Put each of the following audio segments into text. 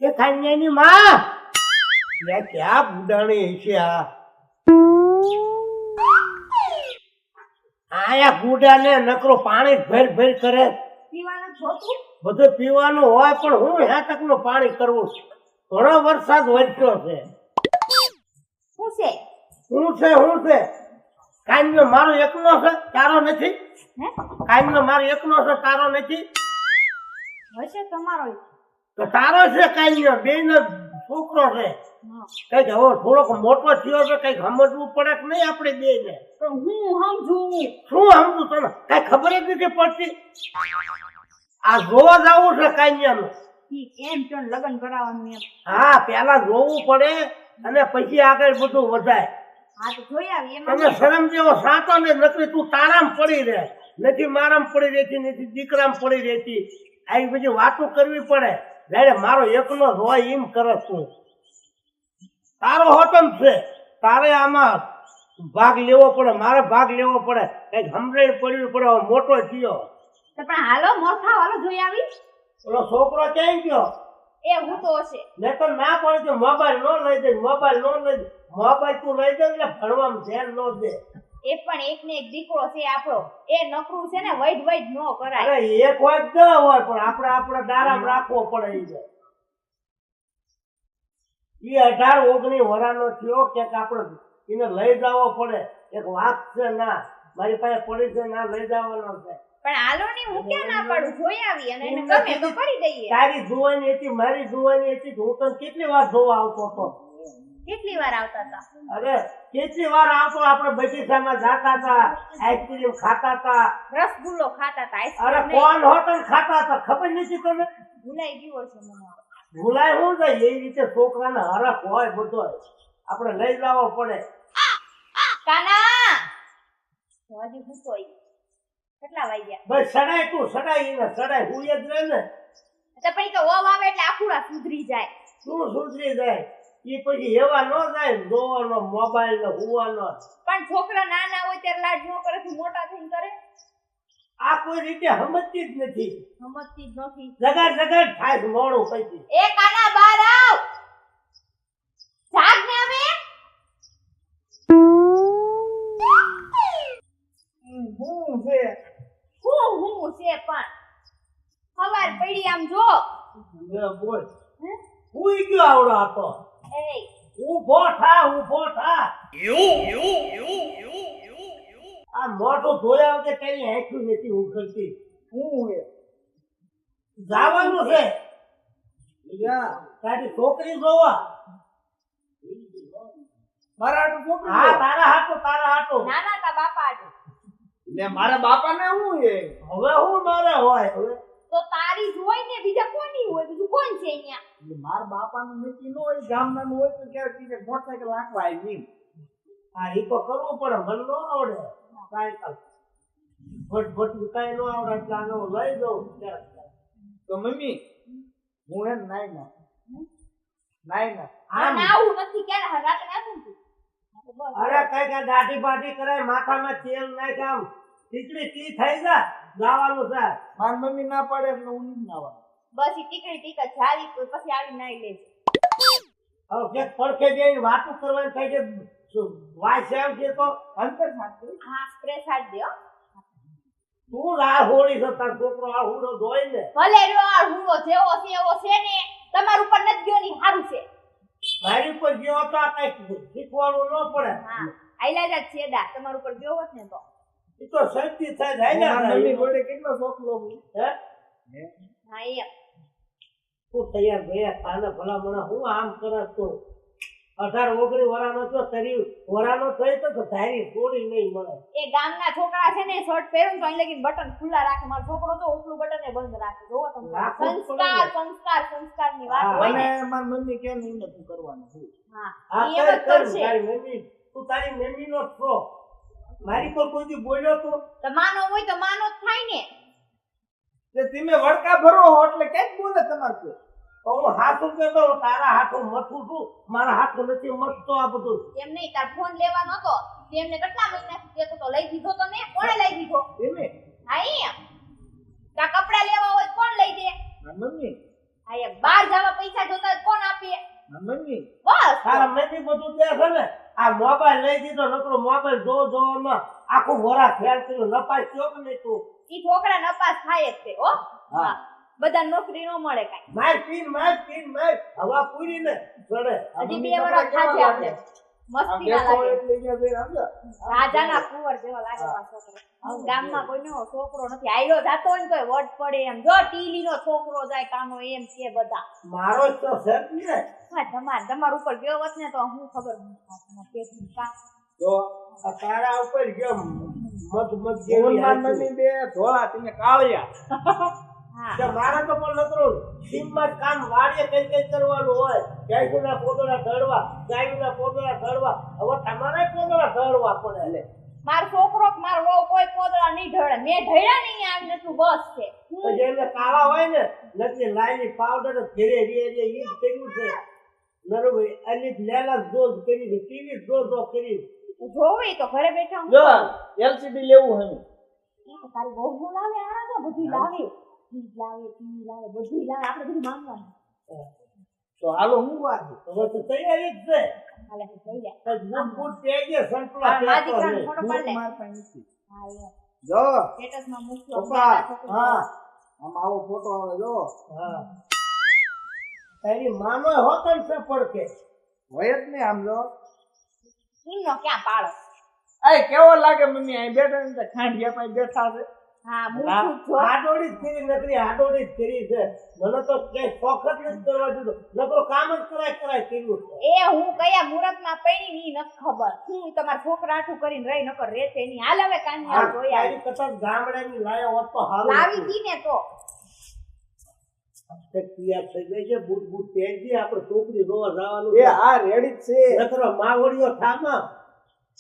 એ કાન્યાની માં લે ક્યાં બુડાણી છે આયા ગુડાને નકરો પાણી ભર ભર કરે પીવાનું જોતું બધું પીવાનું હોય પણ હું હેતક નું પાણી કરવું ઘણો વરસાદ વધ્યો છે શું છે હું છે કાન્યો મારો એકનો છે તારો નથી હે કાન્યો મારો એકનો છે તારો નથી હશે તમારો તો તારો છે કાન્યો બેનો છોકરો છે હા કઈક હવે થોડોક મોટો થયો છે કઈક સમજવું પડે કે નહીં આપણે બે ને તો હું સમજુ શું સમજુ તને કઈ ખબર જ નથી પડતી આ જોવા જવું છે કાન્યાનું ઠીક એમ તો લગ્ન કરાવવાનું એમ હા પેલા જોવું પડે અને પછી આગળ બધું વધાય હા તો જોઈ આવી એમાં તમે શરમ જેવો સાતો ને નકરી તું તારામ પડી રહે નથી મારામ પડી રહેતી નથી દીકરામ પડી રહેતી આવી બધી વાતો કરવી પડે જયારે મારો એકનો રોય એમ કરે તું તારો હોતમ છે તારે આમાં ભાગ લેવો પડે મારે ભાગ લેવો પડે કઈક સમજાઈ પડવી પડે હવે મોટો થયો તો પણ હાલો મોટા હાલો જોઈ આવી ઓલો છોકરો ક્યાં ગયો એ હું તો હશે ને તો ના પડે તો મોબાઈલ નો લઈ દે મોબાઈલ નો લઈ દે મોબાઈલ તું લઈ દે એટલે ભણવામાં ધ્યાન ન દે એ પણ એક ને એક દીકરો છે આપણો એ નકરું છે ને વૈદ વૈદ ન કરાય અરે એક હોય જ હોય પણ આપણે દારામ રાખવો પડે એ 18-19 વરાનો થયો ક્યાંક આપણે એને લઈ જવો પડે એક વાત છે ના મારી પાસે પડી છે ના લઈ જવાનો છે પણ હાલો ની હું ક્યાં ના પાડું જોઈ આવી અને એને ગમે તો કરી દઈએ તારી જોવાની હતી મારી જોવાની હતી હું તને કેટલી વાર જોવા આવતો હતો કેટલી વાર આવતા હતા અરે કેટલી વાર આવતો આપણે બગીચામાં જાતા હતા આઈસ્ક્રીમ ખાતા હતા રસગુલ્લો ખાતા હતા અરે આઈસ્ક્રીમ કોણ હોટલ ખાતા હતા ખબર નથી તને ભૂલાઈ ગયું હશે મને ભૂલાય શું જાય એવી રીતે છોકરાને હરખ હોય બધો આપણે લઈ જવો પડે કાના હજી હું તો કેટલા વાગ્યા બસ સડાય તું સડાય એને સડાય હું જ રહે ને તો પછી તો ઓવ આવે એટલે આખુડા સુધરી જાય શું સુધરી જાય એ પછી એવા ન જાય જોવાનો મોબાઈલ ને હુવાનો પણ છોકરા નાના હોય ત્યારે લાડ ન કરે તો મોટા થઈને કરે આ કોઈ રીતે સમજતી જ નથી સમજતી જ નથી જગાડ થાય છે મોડું પછી એ કાના બહાર આવ જાગ ને હવે હું છે હું છે પણ સવાર પડી આમ જો લે બોલ હે? હુઈ ગયો આવડો હતો એ ઊભો થા આ મોટો ધોયા વગર કઈ હેઠું નથી ઉખડતી હું હે જવાનું છે તારી છોકરી જોવા મારા છોકરી હા તારા હાટો નાના તા બાપા આજે લે મારા બાપાને હું હે હવે હું મારે હોય હવે તો તારી જ હોય ને બીજા કોની હોય બીજું કોણ છે અહીંયા મારા બાપાનું નક્કી ન હોય ગામનાનું હોય તો ક્યારેક કીધે મોટરસાઇકલ નાખવા આવી હા એ તો કરવું પડે મને ન આવડે સાયકલ ભટ કાંઈ ન આવડે એટલે આને હું લઈ દઉં તો મમ્મી હું એમ નાઈ ના આમ આવું નથી ક્યારે રાતે નાખું છું અરે કઈ કઈ દાઢી બાઢી કરાય માથામાં તેલ નાખ આમ ખીચડી કી થઈ જા જવાનું છે મારી મમ્મી ના પાડે એટલે હું નહીં નાવા બસ ઈ ટીકડી ટીક જારી પછી આવી નાઈ લેજે હવે ક્યાંક પડખે જઈને વાતું કરવાની કઈ છે વાય છે તો અંતર સાચું હા સ્પ્રે છાડ દે હો તું આ હોળી છે તાર છોકરો આ હુડો જોઈ ને ભલે રહ્યો આ હુંડો જેવો છે એવો છે ને તમારું ઉપર નથી ગયો ની સારું છે મારી પર ગયો તો આ કઈ શીખવાનું ન પડે હા આઈલા જા છેડા તમારું ઉપર ગયો હોત ને તો એ તો શક્તિ થાય જાય મારી ને મમ્મી જોડે કેટલો શોખ લો હું હે હા એમ તું તૈયાર ભૈયા તાને ભલા મને હું આમ કરે તો 18-19 વરાનો તો તરી વરાનો થઈ તો ધારી છોડી નહીં મળે એ ગામના છોકરા છે ને શર્ટ પહેરું તો અહીં લગીને બટન ખુલ્લા રાખે મારો છોકરો તો ઉપલું બટન એ બંધ રાખે જોવો તમે રાખવું જ પડે સંસ્કારની વાત હોય અને ને મારી મમ્મી કેમ નહીં નતું કરવાનું હું હા આ ઈ એમ જ કરશે તારી મમ્મી તું તારી મમ્મી નો છો મારી પર કોઈ દી બોલ્યો તો તો માનો હોય તો માનો જ થાય ને તે તમે વડકા ભરો એટલે કેમ બોલે તમારે કોઈ તો હું હાથું કહેતો તારા હાથું મથું છું મારા હાથું નથી મથતો આ બધું એમ નહીં તાર ફોન લેવાનો હતો તેમને કેટલા મહિના કહેતો તો લઈ દીધો તો ને કોણે લઈ દીધો તમે હા એમ કા કપડા લેવા હોય કોણ લઈ દે મારી મમ્મી હા એમ બહાર જવા પૈસા જોતા તારા મેથી બધું તે છે ને આ મોબાઈલ લઈ દીધો નકરો મોબાઈલ જોવામાં આખું વરા ફેર કર્યું નપાય કયો કે નહીં તું ઈ છોકરા નપાસ થાય જ છે હો હા બધા નોકરી નો મળે કાઈ માર પીન હવા પૂરી ને ચડે હજી 2 વર્ષ થાશે આપણે મસ્તી ના લાગે રાજાના કુંવર જેવા લાગે આ છોકરો ગામમાં કોઈનો છોકરો નથી આયલો જાતો હોય ને તોય વટ પડે એમ જો ટીલી નો છોકરો જાય કાનો એમ છે બધા મારો તો છે ને હા તમાર ઉપર ગયો વત ને તો હું ખબર નથી પેટની કા તો આ તારા ઉપર ગયો મત જેવી મોહનમાનની બે ધોળા તમે કાળિયા હા કે મારા તો પણ નકરો સીમમાં કામ વાડીએ કઈ કરવાનું હોય ગાયના પોદળા ઢળવા ગાયના પોદળા ઢળવા હવે તમારે પોદળા ઢળવા પડે એટલે મારો છોકરો કે મારો વહુ કોઈ પોદળા નહીં ઢળે મેં ઢળ્યા નહીં આમ નતું બસ છે પછી એને કાળા હોય ને નથી લાઈની પાવડર ઘેરે રે ઈ કર્યું છે નરમ અલી લેલા જોજ કરી છે ટીવી જો કરી જોવે તો ઘરે બેઠા હું જો એલસીડી લેવું હે તો તારી બહુ બહુ લાવે આ તો બધું લાવે ફ્રીજ લાવે ટીવી લાવે બધું લાવે આપણે બધું માંગવાનું તો હાલો હું વાત હવે તો તૈયારી જ છે હાલે તો થઈ જાય બૂટ બૂટ તેજે સંપલા મારા દીકરાનો ફોટો પાડ લે માર પાસે નથી હા એ જો સ્ટેટસ માં મૂક્યો પપ્પા હા આમ આવો ફોટો આવે જો હા તારી માનો હોતન છે પડકે હોય જ ને આમ જો ઈનો ક્યાં પાડો એ કેવો લાગે મમ્મી અહીં બેઠા ને તો ખાંડિયા પાસે બેઠા છે હા મૂકું જો આડોડી જ કરી નકરી આડોડી જ કરી છે મને તો કે શોખ જ નથી કરવા દીધો નકરો કામ જ કરાય કર્યું છે એ હું કયા મુહૂર્ત માં પડી ની નથી ખબર હું તમારા છોકરા આઠું કરીને રહી નકર રહેશે નહીં હાલ હવે કાન્યા જોઈ તારી કતર ગામડાની લાયા હોત તો હારું લાવી દી ને તો તૈયાર થઈ ગઈ છે બૂટ બૂટ પહેરજી આપણે છોકરી જોવા જવાનું એ આ રેડી જ છે નકરો માવડીઓ થામાં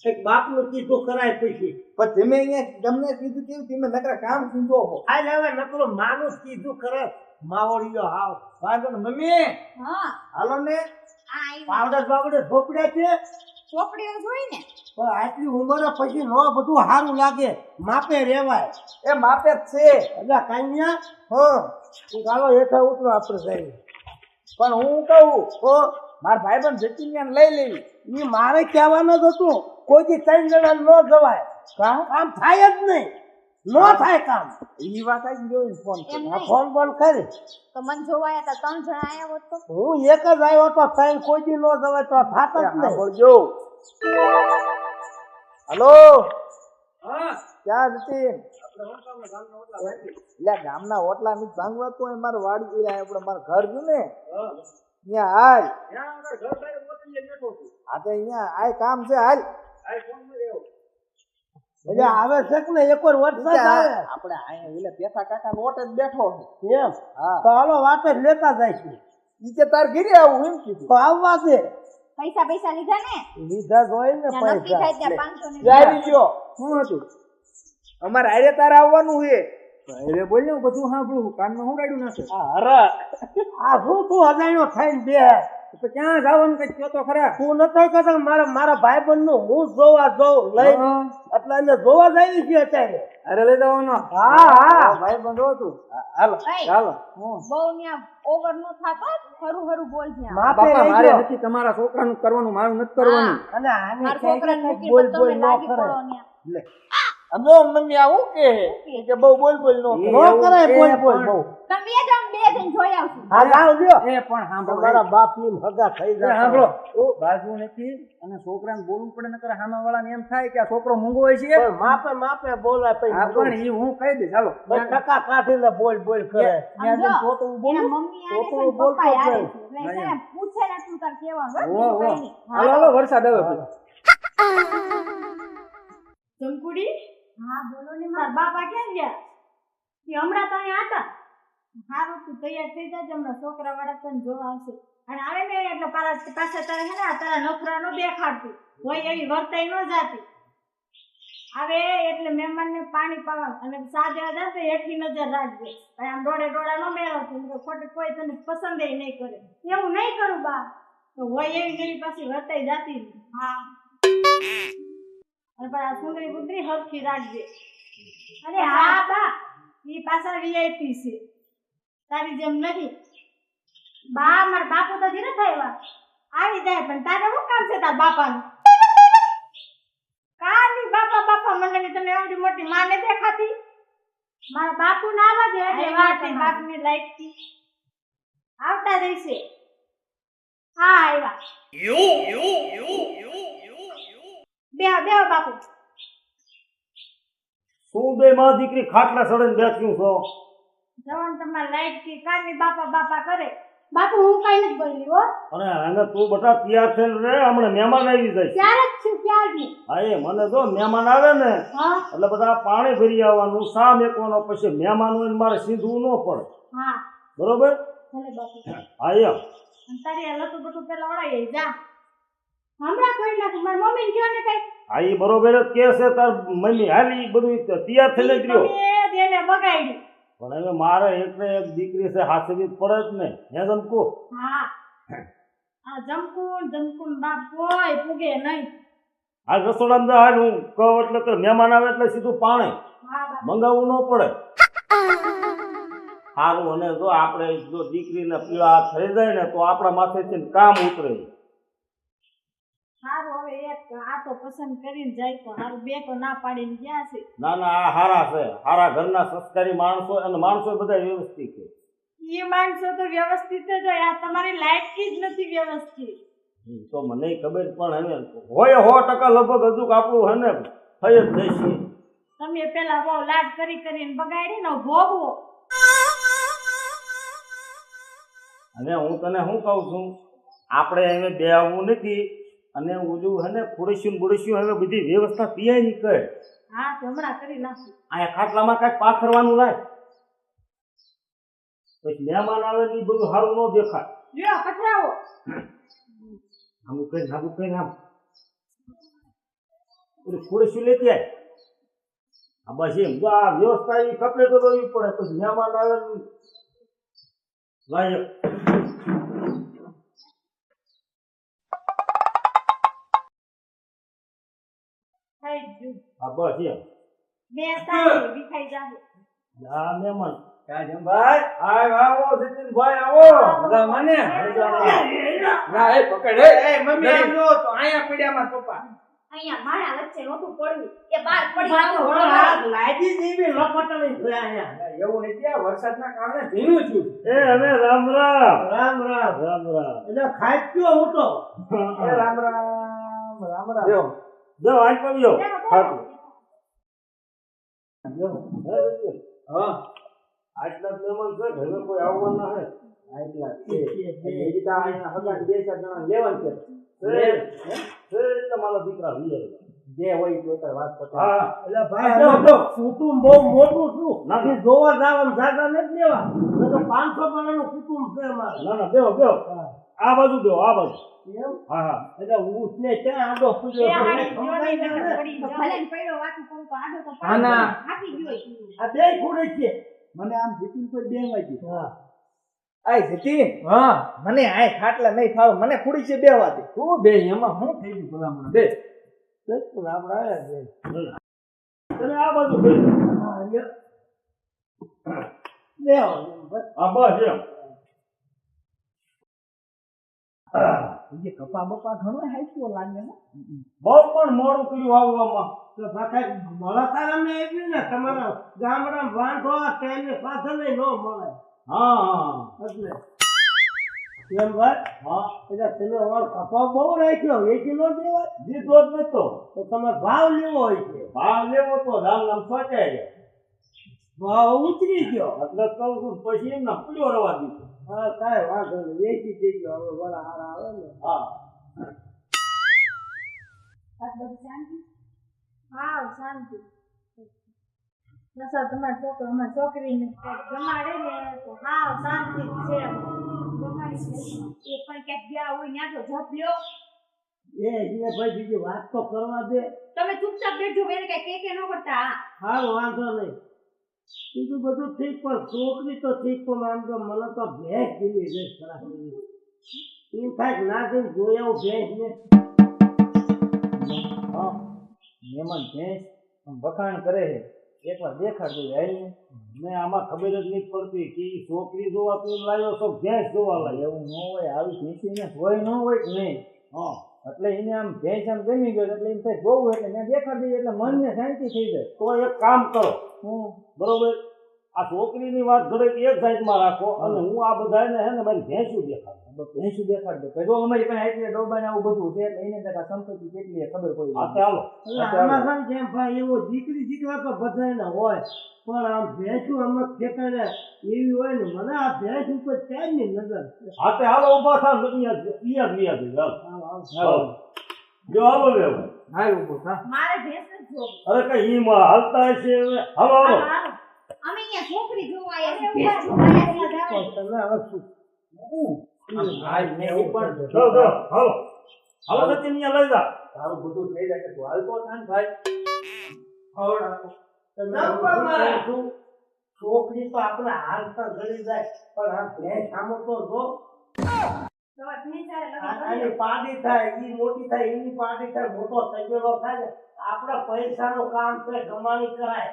એક બાપનું કીધું કરાય પછી પણ તમે અહીંયા તમને કીધું કેવું તમે નકરા કામ કીધો હો આ હવે નકરો માનું કીધું કરે માવડીઓ હાવ વાંધો ને મમ્મી હા હાલો ને આ ઈ પાવડર બાવડર ઢોકડ્યા છે ચોપડીઓ જોઈ ને પણ આટલી ઉંમરે પછી નો બધું સારું લાગે માપે રેવાય એ માપે જ છે એટલે કાન્યા હા તું ચાલો હેઠા ઉતરો આપણે જઈએ પણ હું કહું તો મારા ભાઈબંધ જતીન લઈ લેવી ઈ મારે કહેવાનું જ હતું કોઈ 3 જણા ન જવાય કામ થાય જ નહીં નો થાય કામ ઈ વાત આવી જોઈને ફોન એમ કર્યો નહીં ફોન બોન કરી તો મન જોવાયા હતા 3 જણા આયા હોત તો હું એક જ આવ્યો તો ત્રણ કોઈ દી નો જવાય તો થાત જ નહીં બોલજો હલો હા ક્યાં જતીન એટલે ગામના ઓટલા ની ભાંગવા તો મારે વાડી ગયા આપણે મારા ઘર જો ને અહીંયા હાલ હા તો અહીંયા આ કામ છે હાલ એટલે આવે છે કે ને એકવાર વરસાદ આવે આપણે અહીંયા એટલે પેથા કાકા નોટ જ બેઠો છે એમ હા તો હાલો વાતો જ લેતા જાય છે ઈ કે તાર ઘરે આવું એમ કીધું તો આવવા દે પૈસા લીધા ને લીધા જોઈ ને ત્યાં નક્કી થાય પૈસા ત્યાં 500 ને જારી ગયો શું હતું અમારે આરે તારે આવવાનું છે અરે બોલ ને બધું સાંભળું કાનમાં હું ગાડ્યું નાખે અરે આ શું તું હજાયો થઈને બે તો ક્યાં જવાનું કઈ કયો તો ખરા તું નતો કહેતો મારા ભાઈબંધ નું હું જોવા જઉં લઈ એટલે એને જોવા જાય છે અત્યારે અરે લઈ જવાનો હા ભાઈ બંધો હતું હાલો ભાઈ. ચાલો બહુ ન્યા ઓવર નો થાતો હરું બોલ જ્યાં માપે બાપા લઈ મારે ગયો. નથી તમારા છોકરાનું કરવાનું મારું નથી કરવાનું અને આને મારા કઈ છોકરાને કઈ મૂકી બોલ તો બોલ તમે ન લાગી કરે પડો ન્યા લે અમો મમ્મી આવું કે બહુ બોલ બોલ નો ન કરે બોલ બોલ બહુ તમે બે જણ જોઈ આવશું હા જાવ લ્યો એ પણ સાંભળો તમારા બાપ ની હગા થઈ એ જાય સાંભળો ઓ બાજુ નથી અને છોકરાને બોલવું પડે નકર સામે વાળાને એમ થાય કે આ છોકરો મૂંગો હોય છે પણ માપે બોલાય હા પણ પછી ઈ હું કહી દઈશ ચાલો ટકા કાઢીને બોલ બોલ કરે ત્યાં જઈને તો હું એના બોલું મમ્મી આવે છે તો ને બોલ પપ્પા તો આવે બોલ. છે એટલે છે ને પૂછે ને તું તાર કેવાનું ઓ ઓ કઈ નહીં હાલો હાલો વરસાદ આવે પેલો જમકુડી હા બોલો ને મારા બાપા ક્યાં ગયા એ હમણાં તો અહીંયા હતા સારું તું તૈયાર થઈ જાજે હમણાં છોકરા વાળા તને જોવા આવશે અને આવે ને એટલે પાછા તારે હે ને તારા નખરા નો દેખાડતી હોય એવી વર્તાઈ ન જાતી આવે એટલે મહેમાનને પાણી પાવાનું અને સાજા જશે હેઠી નજર રાખજે અને આમ ડોળા ન મેળવતી ખોટી કોઈ તને પસંદ નહીં કરે એવું નહીં કરું બા તો હોય એવી ગઈ પાછી વર્તાઈ જાતી નહીં. હા અને પણ આ સુંદરી બુંદરી હરખી રાખજે અરે હા બા ઈ પાછા વીઆઈપી છે તારી જેમ નહીં બા મારા બાપુ તો ધીરે થયા આવી જાય પણ તારે શું કામ છે તાર બાપાનું કાની બાપા મને તને એવડી મોટી માં ને દેખાતી મારા બાપુ ના આવે છે એટલે વાત છે બાપની લાઈફ થી આવતા રહેશે હા આવ્યા બે બાપુ શું બે માં દીકરી ખાટલા સડે બેઠ્યું છો જવાન તમારા લાઈફ થી કાની બાપા કરે બાપુ હું કઈ નથી બોલી હો અને હવે તું બટા તૈયાર થઈને રે હમણાં મહેમાન આવી જાય ક્યારે જ છું ક્યારની હા એ મને જો મહેમાન આવે ને હા એટલે બધા પાણી ભરી આવવાનું સા મેકવાનો પછી મહેમાન હોય ને મારે સીધું ન પડે હા બરોબર ભલે બાપુ હા એમ અને તારી લતું બટું પેલા ઓળાઈ જા હમણાં કોઈ નથી મારી મમ્મી કયો ને કઈ હા એ બરોબર જ કે છે તાર મમ્મી હાલી બધું તૈયાર થઈને જ રહ્યો તમે દેને બગાડી પણ હવે મારે એકને એક દીકરી છે હાથવી પડે જ ને હે જમકુ હા આ જમકુન બાપ કોઈ પૂગે નહીં આ રસોડામાં જા હાલ હું કહું એટલે કે મહેમાન આવે એટલે સીધું પાણી હા બાપ મંગાવવું ન પડે સારું અને જો આપણે જો દીકરીને પીળા થઈ જાય ને તો આપણા માથેથી કામ ઉતરે સારું હવે એક આ તો પસંદ કરીને જાય તો હારું બે તો ના પાડીને ગયા છે ના ના આ હારા છે હારા ઘરના સંસ્કારી માણસો અને માણસો બધા વ્યવસ્થિત છે એ માણસો તો વ્યવસ્થિત જ હોય આ તમારી લાયકી જ નથી વ્યવસ્થિત તો મને ખબર પણ હવે હોય 100% લગભગ હજુ આપણું હે ને થઈ જ જશે તમે પેલા બહુ લાડ કરીને બગાડી ને ભોગવો અને હું તને શું કહું છું આપણે હવે બે આવવું નથી અને ઓલું હે ને ખુરશીયું હવે બધી વ્યવસ્થા તૈયારી કરે હા તો હમણાં કરી નાખું અહીંયા ખાટલામાં કાંઈક પાથરવાનું લાય પછી મહેમાન આવે ને બધું સારું ન દેખાય લ્યો પથરાવો આમ ખુરશી લેતી આય આ બસ એમ જો આ વ્યવસ્થા એવી કપડે તો કરવી પડે પછી મહેમાન આવે ને લાય થઈ ગયું આ બસ એમ બે સારી વિખાઈ જાહે આ મહેમાન ભાઈ આવો જતીનભાઈ આવો બધા મને ના એ પકડ એ મમ્મી આમ જો તો આયા પડ્યામાં પપ્પા અહીંયા મારા વચ્ચે નહોતું પડવું એ બાર પડી બાતો જતું. વળા લાજી જેવી લપટણી છે અહીંયા એવું નથી આ વરસાદના કારણે ભીનું છું એ હવે રામ રામ એટલે ખાઈ ગયો હું તો એ રામ જો જો આજ પવ્યો ખાતું હા આટલા જ મહેમાન છે ઘરે કોઈ આવવાના હે આટલા છે હજી તો અહીંયા હગાન બે ચાર જણા લેવાનું છે એટલે મારા દીકરા વિયર જે હોય તો તાર વાત પતે હા એટલે ભાઈ કુટુંબ બહુ મોટું છું નથી જોવા જવાનું જાગા નથી લેવા તો 500 જણાનું કુટુંબ છે અમારે ના ના બેહો આ બાજુ બેહો આ બાજુ એમ હા એટલે ઉસને ક્યાં આડો એ પૂજ્યો હાડી જોડી ને પડી તો જાહે. ભલે ને પડ્યો વાતું કરું તો આડો તો હા, ના. થાકી ગયો ઈ. આ બે ખુડે છે મને આમ જીતીન કોઈ બે વાગી હા આય જીતીન હા મને આય ખાટલા નહીં ફાવે મને ખુડી છે બે વાગે તું બે એમાં હું થઈ ગયું ભલામણ બે આપણે આયા છે તમે આ બાજુ બેહો હા બેહો આ બસ એમ જે કપા બપા ઘણો હાઈસો લાગે ને બહુ પણ મોડું કર્યું આવવામાં તો પાછા મળતા અમે આવ્યું ને તમારા ગામડામાં વાંધો ટાઈમે સાધન ન મળે હા એટલે કેમ ભાઈ હા એટલે તમે ઓર કપા બહુ રાખ્યો વેચી ન દેવાય દીધો જ નતો તો તમારે ભાવ લેવો હોય છે ભાવ લેવો તો રામ નામ સોચાય ભાવ ઉતરી ગયો એટલે કહું છું પછી એમના પૂર્યો રવા દીધો હા કાંઈ વાંધો નહીં વેચી દેજો હવે વડા હારા આવે ને હા આ બધું શાંતિ હા શાંતિ નસા તમારા છોકરો અમારા છોકરીને કંઈક જમાડે ને તો હા શાંતિ જ છે જમાડી દે. એ પણ ક્યાંક ગયા હોય ત્યાં તો જપ લ્યો. એ ભાઈ બીજી વાત તો કરવા દે તમે ચૂપચાપ બેઠો એને કઈ કે ન કરતા હા. હારું વાંધો નહીં બીજું બધું ઠીક પણ છોકરી તો ઠીક પણ આમ તો મને તો ભેંસ જેવી રહે ખરાબ એમ થાય ના જઈને જોઈ આવું ભેંસ ને હા મહેમાન ભેંસ વખાણ કરે છે એકવાર દેખાડ દે હાલ ને. મેં આમાં ખબર જ નહીં પડતી કે ઈ છોકરી જોવા તું લાવ્યો છો ભેંસ જોવા લાવ્યો. એવું ન હોય આવી ભેંસીને હોય ન હોય કે નહીં હા એટલે એને આમ ભેંસ આમ ગમી ગયો એટલે એમ થાય જોવું એટલે મેં દેખાડ દઈએ એટલે મનને શાંતિ થઈ જાય. તો એક કામ કરો હું બરોબર આ છોકરીની વાત ઘરે એક સાઈડમાં રાખો અને હું આ બધાને હે ને મારી ભેંસું દેખાડું. ભેંસું દેખાડ દે જો અમારી પાસે આટલી ડોબા ને આવું બધું છે એટલે એને ટકા સંપત્તિ કેટલી છે ખબર પડી હા જાય. ચાલો આમાં છે ને ભાઈ એવો દીકરી દીકરા તો બધાને હોય પણ આમ ભેંસું અમુક ઠેકાણે એવી હોય ને મને આ ભેંસ ઉપર ચારની નજર છે. હા તે હાલો ઉભા થા ઈયા ચાલો જો હાલો રે હવે. હાલ ઊભો થા. મારે ભેંસ જ જોવી. અરે કઈ ઈમાં હાલતા હશે હવે. હાલો હાલો હાલો. અમે અહીંયા છોકરી જોવા આવ્યા છીએ. ભેંસ જોવા આવ્યા છીએ. તો તમે હવે શું આમ હાલ ને ઉપર ચાલો ચાલો હાલો હાલો સચિન અહીંયા લઈ જા. તારું બધું થઈ જાય કે તું હાલ તો થાન ભાઈ. ખવડાવો. નંબર મારે શું છોકરી તો આપણે હાલતા ગળી જાય પણ આ ભેંસ સામો તો જો તમારે ભેંસ હારે લગ્ન આની કરી. પાડી થાય ઈ મોટી થાય એની પાડી થાય મોટો તજેલો થાય ને આપણા પૈસાનું કામ છે કમાણી કરાય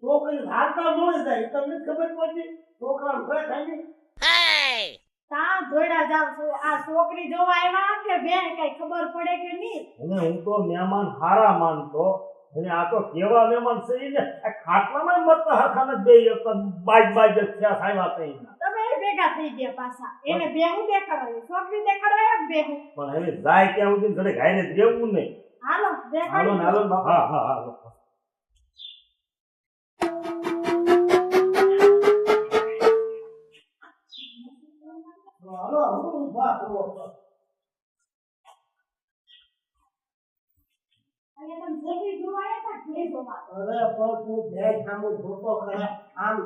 છોકરી હાલતા મળી જાય તમને ખબર પડતી છોકરા ઘર થાય તાં દોડ્યા જાવ છો. આ છોકરી જોવા આવ્યા કે બેન કઈ ખબર પડે કે નહીં? અને હું તો મહેમાન હારા માનતો અને આ તો કેવા મહેમાન છે ઈ ને આ ખાટલામાં મરતા હરખા નથી બે બાજ જ થયા સાયવા તઈ. તમે એ ભેગા થઈ ગયા પાછા. એને બેહું દેખાડવાની, છોકરી દેખાડવા જ બેહું. પણ હવે જાય ત્યાં સુધી ઘરે ગાયને રહેવું નહીં. હાલો હાલો દેખાડી ને હાલો ને બાપા. હા હા હાલો હાલો હું ઊભા થવો અને તમે છોકરી જોવા આવ્યા હતા ભેંસ જોવા. અરે પણ તું ભેંસ સામુ જોતો કરે આમ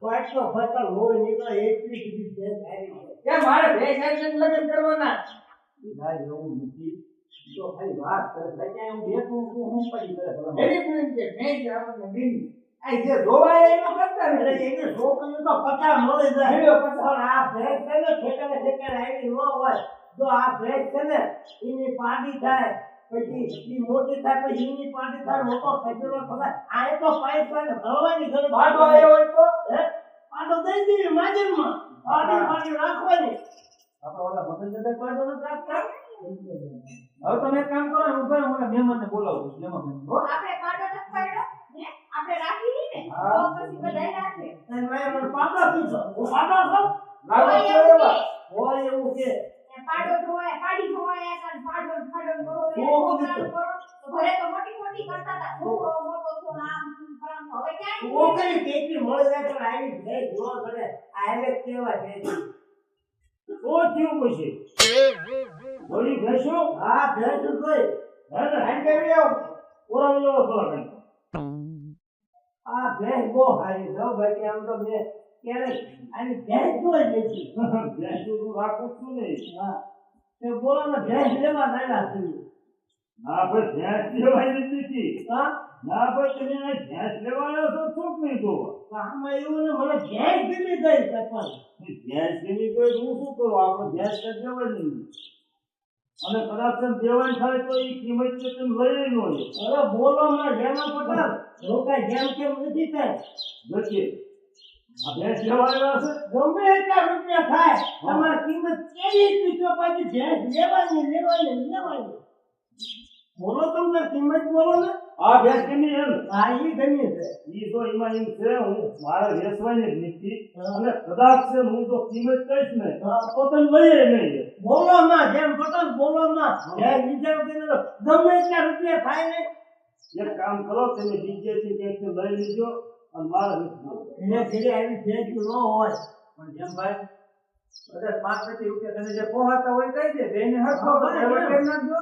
પાછો ફરતા લોહી નીકળે એટલી સુધી ભેંસ આવી છે કે મારે ભેંસ હારે લગ્ન કરવાના. ભાઈ એવું નથી તો ખાલી વાત કરે ભાઈ હું બેઠું હું પડી કરે એની પણ કે ભેંસ આપણને દીની. આ જે જોવા આવે એનો કરતા અરે ને. એને છોકરીઓ તો પચાસ મળી જાય મળ્યો પચાસ. પણ આ ભેંસ છે ને ઠેકાણે ઠેકાણે આવી ન હોય જો આ ભેંસ છે ને એની પાડી થાય પછી ઈ મોટી થાય પછી એની પાડી થાય મોટો થયેલો થાય આ તો પૈસા ને ભરવાની જરૂર બાબો આવ્યો હોય તો હે પાડો દઈ દેવી માજરમાં પાડી પાડી રાખવાની આપણે ઓલા મગન જગ્યાએ પાડો ન રાખતા. હવે તમે એક કામ કરો ને ઉભા રહો, મને મહેમાનને બોલાવું છું. મહેમાન હો. આપણે પાડો નથી પાડ્યો હે? આપણે રાખી લીધે હા. તો પછી બધાય રાખે. અને મેં મને પાડો કીધો હું પાડો છું લાવો હોય તો એવું એવા. કે. હોય એવું કે એ પાડો જોવાય, પાડી જોવાય, કાન પાડો પાડો કરો, એ ઓહો, છોકરાનું કરો. તો ઘરે તો મોટી મોટી કરતા હતા. છોકરો મોટો છો ને આમ ફલામ. હવે ક્યાંય છોકરી કેટલી મળી જાય પણ આવી ભેંસ ન કરે આને કેવા ભેંસ તો થયું પછી વળી ભેંસો હા ભેંસ જોઈ હે ને આઈને કેવી આવો? ઓરાવી લેવો થોડા કંઈક. આ ભેંસ બહુ સારી છે હો ભાઈ આમ તો મેં ક્યારેક આની ભેંસ જોઈ નથી ભેંસો તું રાખું છું ને હા તે બોલો ને ભેંસ લેવા નાના છું ના ભાઈ ભેંસ લેવાય નથી. હા ના ભાઈ તમે આ ભેંસ લેવા આવ્યો છો છોકરી જોવા. આમાં એવું ને મને ભેંસ ગમી ગઈ છે પણ ભેંસ જેની કોઈ હું શું કરું આપણે ભેંસ તો દેવાની અને કદાચ તને દેવાની થાય તો એ કિંમત તો તમે લઈ ન લે. અરે બોલો માં જેમાં પટેલ હું કઈ જેમ કેમ નથી થાય નથી આ ભેંસ લેવા આવ્યા છે ગમે એટલા રૂપિયા થાય તમારી કિંમત કેવી રીતે પાછી ભેંસ લેવાની લેવાની લેવાની બોલો તમને કિંમત બોલો ને આ ભેંસ કેની એમ હા ઈ ગમી છે ઈ તો એમાં એમ છે હું મારે વેચવાની જ નથી અને કદાચ છે હું જો કિંમત કહીશ ને તો તમે લઈએ નહીં. બોલો માં જેમ પટેલ બોલો માં ભેંસ લીધા વગર ગમે એટલા રૂપિયા થાય ને એક કામ કરો તમે બીજેથી ક્યાંકથી લઈ લીધો અને મારે વેચવું. એને ઘરે આવી ભેંસ ન હોય પણ જેમ ભાઈ બધા 5-5 રૂપિયા તમે જે પોહાતા હોય કહી દે બેને હરખો હા, હવે કેમ નાખજો.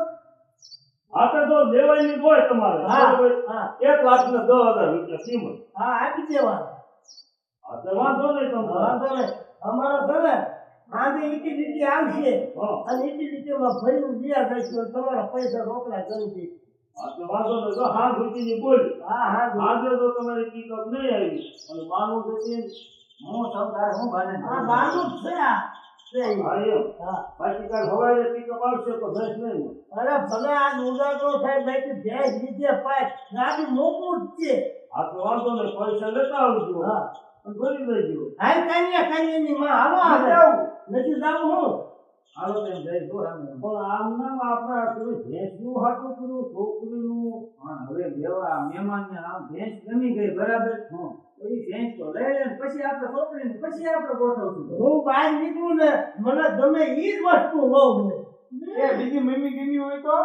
આ તો જો દેવાની હોય તમારે હા બરોબર? હા 1,10,000 રૂપિયા કિંમત. હા આપી દેવાનું આ તો વાંધો નહીં તમને. વાંધો નહીં અમારો છે ને આંધી ઈટી લીટી આવશે હા અને ઈટી લીટીમાં ફરીને દિયા દઈશું તમારા પૈસા રોકડા કરી દઈશું આ તો વાંધો નહીં. જો હાથ રૂપિયાની બોલી હા હા આજે તો તમારી કિંમત નહીં આવી અને માનું તો છે હું સૌ તારે હું બાને હા બાનું જ છે આ હા, એમ. હા. બાકી કાંઈ હવાઈ પિકઅપ આવશે તો ભેંસ નહીં હોય. અરે ભલે આ ઉડાડો થાય ભાઈ ભેંસ નીચે પાય ગાડી મોકલું જ છે. આ તો વાંધો નહીં, પૈસા લેતા આવજો. હા. અને ભરી લેજો. હાલ કાંઈ માં હાલો નથી આવે આવું. નથી જાવું હું હાલો તેમ જઈ દો આમ. પણ આમ નામ આપણે પેલું ભેંસનું હાટું કર્યું, છોકરીનું. હા, હવે લેવા મહેમાનને આમ ભેંસ ગમી ગઈ બરાબર. તો ઈ ભેંસ તો લઈ લે ને પછી આપણે છોકરીને પછી આપણે ગોઠવશું. હું બહાર નીકળું ને મને ગમે ઈ જ વસ્તુ લઉં ને એ બીજી મમ્મી ગમી હોય તો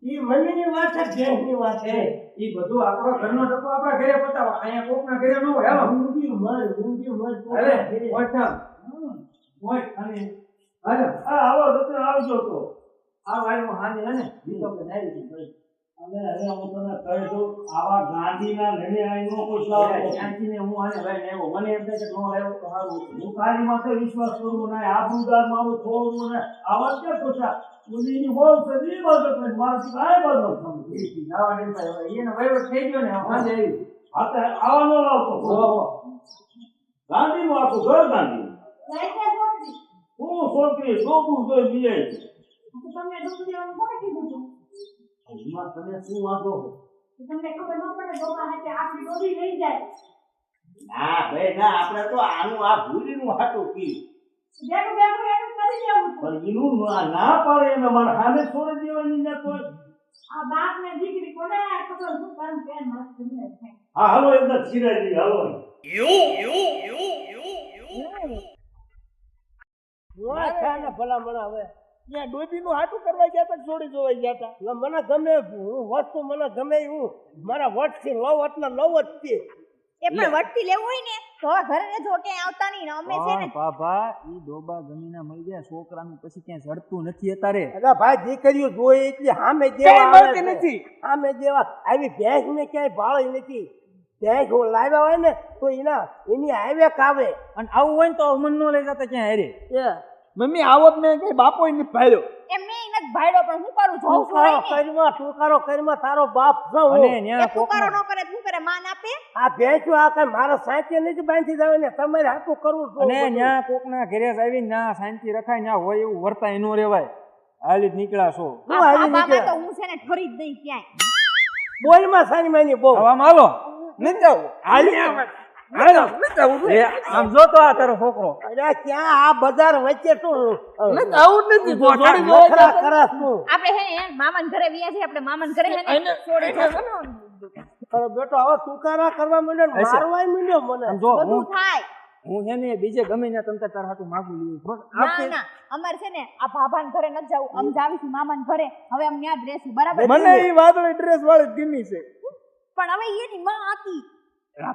ઈ મમ્મીની વાત છે ભેંસની વાત છે ઈ બધું આપણો ઘરનો ટકો આપણા ઘરે પતાવો. અહીંયા કોકના ઘરે ન હોય. હાલો ઊંધી મર હવે ઓઠા ઓઠ અને હાલો હા, આવો રતન આવજો તો. આ વાયમાં હાજે હે ને બીજો આપણે ડાયરી કરી. અને હવે હું તને કહી દઉં, આવા ગાંધીના લડે આઈનો કોઈ લાવો. ત્યાંથી હું આને લઈને આવ્યો. મને એમ થાય કે નો આવ્યો તો સારું. હું તારી માથે વિશ્વાસ કરું નહીં, આબરૂદાર મારું છોડવું ને આવા ક્યાં પૂછા ઓલીની હોલ છે ઈ બાબત નહીં, મારાથી કાંઈ બાબત નથી. જવા દે ભાઈ. હવે એને વહીવટ થઈ ગયો ને હાજે આવી. આ તો આવા નો લાવતો. ગાંધીનું આખું ઘર ગાંધી. હું છોકરી છોકરું જોઈ બીજે તમને દુઃખ દેવાનું કોણે કીધું હતું? એમાં તને શું વાંધો? તમને ખબર ન પડે ડોબા હાથે આખી ડોબી લઈ જાય. ના ભાઈ ના, આપણે તો આનું આ ભૂરીનું હાટું કીધું. બેઠું બેઠું એનું કરી દેવું હતું. પણ એનું ના પાડે એને મારે સામે છોડી દેવાની ને તો. આ બાપ ને દીકરી કોને ખબર શું કામ કેમ મસ્ત કરીને છે. હા, હાલો એકદમ સિરાજી હાલો. હું છે ને ભલામણ હવે ત્યાં ડોબીનું હાટું કરવા ગયા તા છોડી જોવાઈ ગયા તા. એટલે મને ગમે હું વસ્તુ મને ગમે ઈ હું મારા વટથી લવ એટલે લવ જ છે એ પણ વટથી લેવું હોય ને તો ઘરે જો ક્યાંય આવતા નહીં ને અમે છે ને બાબા ઈ ડોબા ગમીના મળી ગયા છોકરાનું પછી ક્યાંય જડતું નથી અત્યારે. અરે ભાઈ દીકરીઓ જોઈએ એટલે સામે જેવા આવે છે. સામે જેવા આવી ભેંસ ને ક્યાંય ભાળી નથી. ભેંસ લાવ્યા હોય ને તો એની હાઈવે કાવે અને આવું હોય ને તો મન નો લઈ જતા ક્યાં હારે. મમ્મી આવત મેં કઈ બાપો ને ભાડ્યો. એમ મેં એને જ ભાડ્યો પણ હું કરું જોઉં છું હોય ને કરીમાં તારો બાપ સૌ અને એ ન્યા પુકારો ન કરે શું કરે માન આપે આ ભેંસો આ કઈ મારા સાચે નથી બાંધી દેવા ને તમારે હાથું કરવું અને ન્યા કોકના ઘરે જ આવીને ના શાંતિ રખાય ન્યા હોય એવું વર્તાય નો રેવાય. હાલી જ નીકળ્યા છો. હું આવી બાબા નીકળ્યા. તો હું છે ને ઠરી જ નહીં ક્યાંય બોલમાં સાની માની બહુ આમ હાલો નથી જવું. આમ જો તો આ તારો છોકરો અરે ક્યાં આ બજાર વચ્ચે તું આવું જ નથી. નખરા કરસ તું આપણે હે ને મામાન ઘરે વ્યા છે આપણે મામાન ઘરે હે ને છોડી દો. અરે બેટો હવે તુકારા કરવા માંડ્યો ને મારવાય માંડ્યો મને આમ જો બધું થાય હું છે ને બીજે ગમે ને તમ તાર હાટું માગું લીધું. ના ના અમારે છે ને આ ભાભાન ઘરે ન જાવું આમ જાવીશું મામાન ઘરે હવે અમે ત્યાં જ રહેશું બરાબર મને ઈ વાદળી ડ્રેસ વાળી ગમી છે. પણ હવે એની માં હતી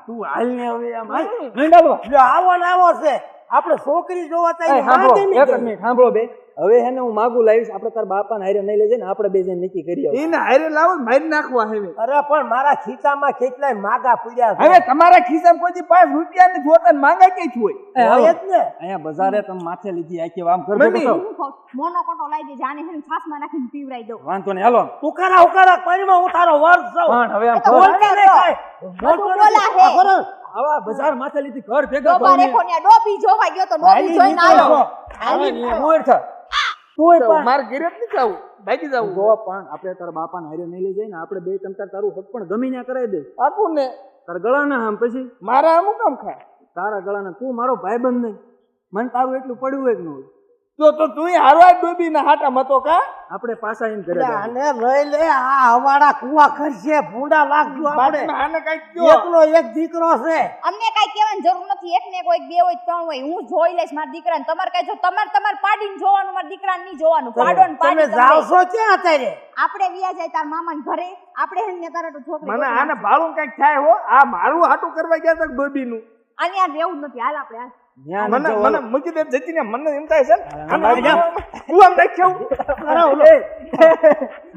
તું હાલ ને હવે આમ હાલ. નહીં ડાલવા. જો આવો ને આવો છે આપણે છોકરી જોવા એ ત્યાં સાંભળો, માગે એક નહીં મિનિટ સાંભળો બે. હવે હે ને હું માગું લાવીશ આપણે તાર બાપાને હારે નહીં લઈ જાય ને આપણે બે જણ નક્કી કરી આવીએ. એને હારે લાવો ને મારી નાખવા હવે. અરે પણ મારા ખીચામાં કેટલાય માગા પડ્યા છે હવે તમારા ખિસ્સામાં કોઈ દી 5 રૂપિયા ને જોતા ને માંગા કઈ હોય. હોય જ ને અહીંયા બજારે તમે માથે લીધી આખી આમ ઘર મમ્મી. ભેગો થાવ. હું કહું મોનો કોટો લાવી દેજે આને હે ને છાસમાં નાખીને પીવરાઈ દઉં વાંધો નહીં હાલો. તુકારા ઉકારા કરીમાં હું તારો વર્ગ છું પણ હવે આમ એ તો ઘર- બોલતો નહીં કાંઈ. બોલતો બધું નથી. બોલા હે. આ કરો. આવા બજાર માથે લીધી ઘર ભેગા ડોબા થાવ ને. રેખો ને ડોબી જોવા ગયો તો ડોબી હાલી જોઈને નીકળો. આવ્યો હવે ને મોર થા. તોય પણ મારે ઘરે જ નહીં જાવું, ભાગી જાવું. જો પણ આપણે તારા બાપાને હારે નહીં લઈ જાય ને આપણે બે તમ તાર તારું હક પણ ગમી ના કરાવી દે. આપું ને તારા ગળાના આમ પછી મારા અમુક કામ ખાય તારા ગળાના તું મારો ભાઈબંધ નહીં. મને તારું એટલું પડ્યું હોય કે ન હોય. તો તું હારવા ડૂબી ના હાટા મતો કા આપણે પાછા એને ઘરે એટલે જવાનું. આને લઈ લે આ હવાડા કુવા કરશે ભૂંડા લાગજો આપણે બાદમાં આને કઈક કયો એકનો એક દીકરો છે અમને કઈ કહેવાની જરૂર નથી એક ને કોઈ બે હોય ત્રણ હોય હું જોઈ લઈશ મારા દીકરાને તમારે કઈ જો તમારે પાડીને જોવાનું મારા દીકરાને નહીં જોવાનું પાડો ને તમે પાડી જાવ છો ક્યાં અત્યારે આપણે વ્યા જાય તાર મામાને ઘરે આપણે હે ને તારા તો છોકરી મને આને ભાડું કઈક થાય હો. આ મારું હાટું કરવા ગયા તા ડોબી નું. આને આ રહેવું જ નથી હાલ આપણે હાલ ન્યા મને જવાનું. મને મૂકી દે જતી ને મને એમ થાય છે ને હા, આને કુવામાં નાખ્યો.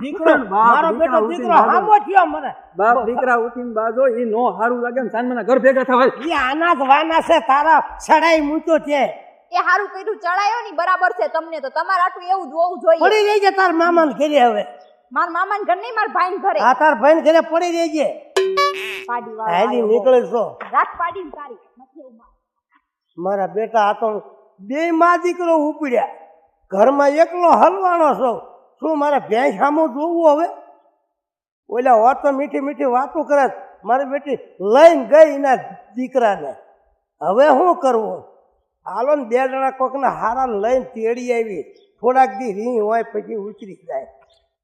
દીકરો મારો બેટો દીકરો હામો થયો મને બાપ દીકરા ઉઠીને બાજો ઈ નો હારું લાગે ને સાંજના ઘર ભેગા થવાય. ઈ આના જ વાના છે તારા સડાઈ મૂક્યો છે એ હારું કર્યું ચડાયો ની બરાબર છે તમને તો તમારે આટલું એવું જોવું જોઈએ પડી રહી છે તાર મામાને ઘરે હવે મારા મામાને ઘર નહીં મારા ભાઈને ઘરે આ તાર ભાઈને ઘરે પડી રહી છે પાડી હાલી નીકળે છો રાત પાડીને તારી નથી એવું મારા બેટા આ તો બે માં દીકરો ઉપડ્યા ઘરમાં એકલો હલવાનો છો શું મારે ભેંસ સામું જોવું હવે ઓલા હોત તો મીઠી મીઠી વાતો કરે મારી બેટી લઈને ગઈ એના દીકરાને હવે શું કરવું હાલો ને બે જણા કોકના હારા લઈને તેડી આવી થોડાક દી રી હોય પછી ઉતરી જાય